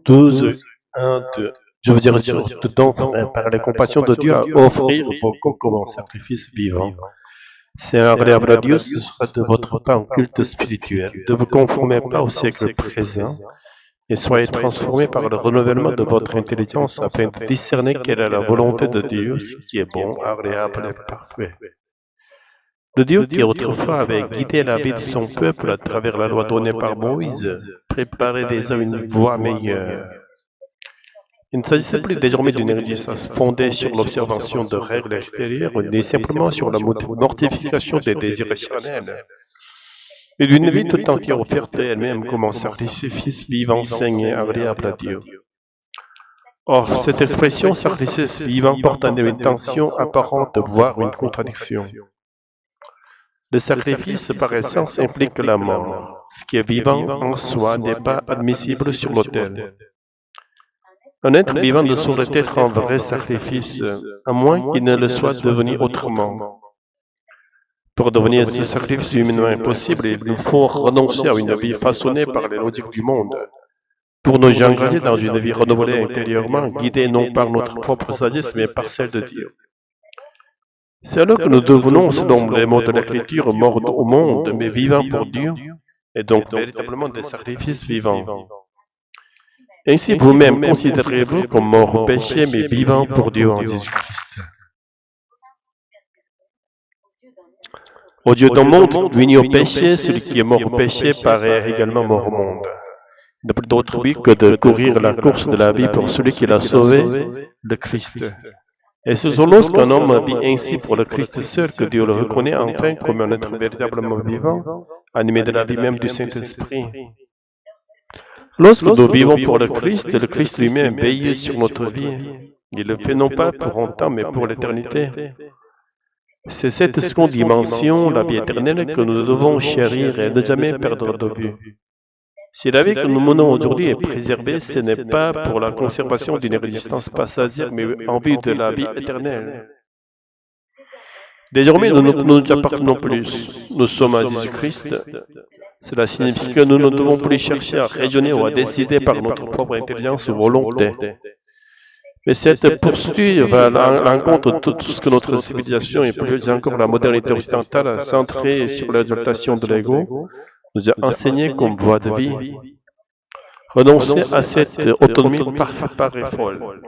12, 1, 2. Je vous dirai dedans, par la compassion de Dieu, à offrir vos corps comme un sacrifice vivant. C'est agréable à Dieu, ce sera de votre part un culte spirituel. Ne vous conformez pas au siècle présent et soyez transformés par le renouvellement de votre intelligence afin de discerner quelle est la volonté de Dieu, ce qui est bon, agréable et parfait. Le Dieu qui autrefois avait guidé la vie de son peuple à travers la loi donnée par Moïse, préparait déjà une voie meilleure. Il ne s'agissait plus désormais d'une existence fondée sur l'observation de règles extérieures, mais simplement sur la mortification des désirs rationnels, et d'une vie tout entière offerte elle-même comme un sacrifice vivant, sain et agréable à Dieu. Or, cette expression sacrifice vivant porte une intention apparente, voire une contradiction. Le sacrifice, par essence, implique la mort. Ce qui est vivant en soi n'est pas admissible sur l'autel. Un être vivant ne saurait être un vrai sacrifice, à moins qu'il ne le soit devenu autrement. Pour devenir ce sacrifice humainement impossible, il nous faut renoncer à une vie façonnée par les logiques du monde, pour nous engager dans une vie renouvelée intérieurement, guidée non par notre propre sagesse, mais par celle de Dieu. C'est alors que nous devenons, selon les mots de l'Écriture, morts au monde, mais vivants pour Dieu, et donc véritablement des sacrifices vivants. Ainsi vous-même considérez-vous comme mort au péché, mais vivant pour Dieu en Jésus-Christ. Au Dieu d'un monde uni au péché, celui qui est mort au péché paraît également mort au monde. Il n'a plus d'autre but que de courir la course de la vie pour celui qui l'a sauvé, le Christ. Et c'est lorsqu'un homme vit ainsi pour le Christ seul que Dieu le reconnaît enfin comme un être véritablement vivant, animé de la vie même du Saint-Esprit. Lorsque nous vivons pour le Christ lui-même veille sur notre vie. Il le fait non pas pour un temps, mais pour l'éternité. C'est cette seconde dimension, la vie éternelle, que nous devons chérir et ne jamais perdre de vue. Si la vie que nous menons aujourd'hui est préservée, ce n'est pas pour la conservation d'une existence passagère, mais en vue de la vie éternelle. Désormais, nous ne nous appartenons plus. Nous sommes à Jésus-Christ. Cela signifie que nous ne devons plus chercher à raisonner ou à décider par notre propre intelligence ou volonté. Mais cette poursuite va à l'encontre de tout ce que notre civilisation, et plus encore la modernité occidentale, centrée sur l'exaltation de l'ego, nous a enseigné comme voie de vie. Renoncer à cette autonomie paraît folle.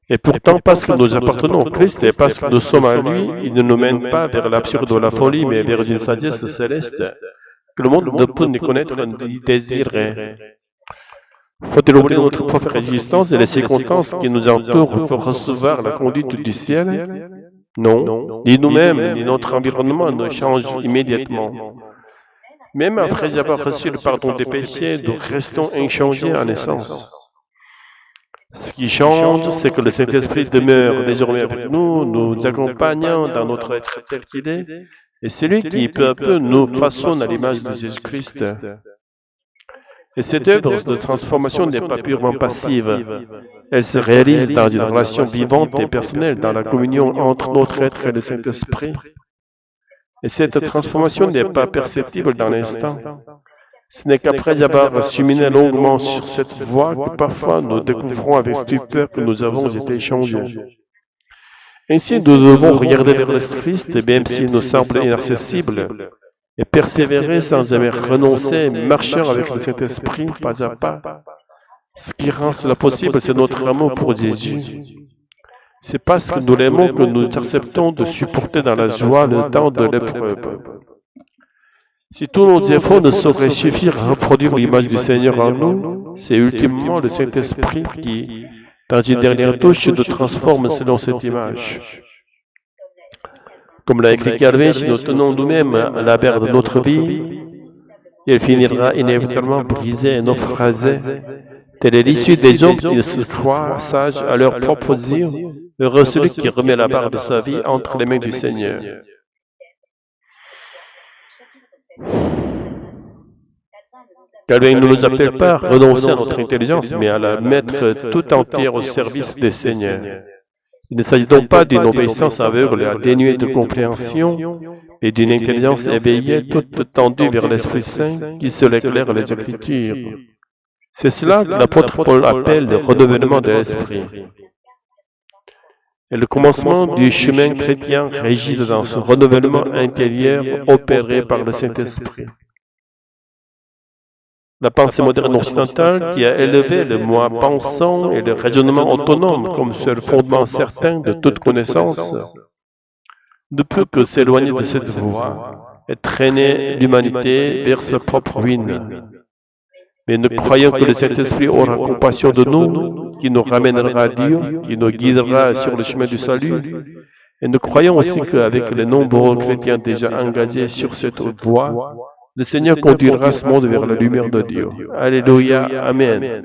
Et pourtant, parce que nous appartenons au Christ et parce que nous sommes à lui, il ne nous mène pas vers l'absurde ou la folie, mais vers une sagesse céleste que le monde ne peut ni connaître ni désirer. Faut-il oublier notre propre existence et les circonstances qui nous entourent pour recevoir la conduite du ciel? Non, ni nous-mêmes, ni notre environnement ne changent immédiatement. Même après avoir reçu le pardon des péchés, nous restons inchangés en essence. Ce qui change, c'est que le Saint-Esprit demeure désormais avec nous, nous accompagnant dans notre être tel qu'il est, et c'est lui qui peu à peu nous façonne à l'image de Jésus-Christ. Et cette œuvre de transformation n'est pas purement passive. Elle se réalise dans une relation vivante et personnelle, dans la communion entre notre être et le Saint-Esprit. Et cette transformation n'est pas perceptible dans l'instant. Ce n'est qu'après avoir cheminé longuement sur cette voie que parfois nous découvrons avec stupeur que nous avons été changés. Ainsi, nous devons regarder vers le Christ, même s'il nous semble inaccessible, et persévérer sans jamais renoncer, marchant avec le Saint-Esprit pas à pas. Ce qui rend cela possible, c'est notre amour pour Jésus. C'est parce que nous l'aimons que nous acceptons de supporter dans la joie le temps de l'épreuve. Si tous nos efforts ne sauraient suffire à reproduire l'image du Seigneur en nous, c'est ultimement le Saint-Esprit qui, dans une dernière touche, nous transforme selon cette image. Comme l'a écrit Calvin, si nous tenons nous-mêmes à la barre de notre vie, elle finira inévitablement brisée et naufragée. Telle est l'issue des hommes qui se croient sages à leurs propres yeux. Heureux celui qui remet la barre de sa vie entre les mains du Seigneur. Calvin ne nous appelle pas à renoncer à notre intelligence, mais à la mettre tout entière au service des Seigneurs. Il ne s'agit donc pas d'une obéissance aveugle et dénuée de compréhension, mais d'une intelligence éveillée toute tendue vers l'Esprit Saint qui seul éclaire les Écritures. C'est cela que l'apôtre Paul appelle le renouvellement de l'esprit. Et le commencement du chemin chrétien réside dans ce renouvellement intérieur opéré par le Saint-Esprit. La pensée moderne occidentale, qui a élevé le moi pensant et le raisonnement autonome comme seul fondement certain de toute connaissance, ne peut que s'éloigner de cette voie et traîner l'humanité vers sa propre ruine. Mais nous croyons que le Saint-Esprit aura compassion de nous, qui nous ramènera à Dieu, qui nous guidera sur le chemin du salut. Et nous croyons aussi qu'avec les nombreux chrétiens déjà engagés sur cette voie, le Seigneur conduira ce monde vers la lumière de Dieu. Alléluia, Amen.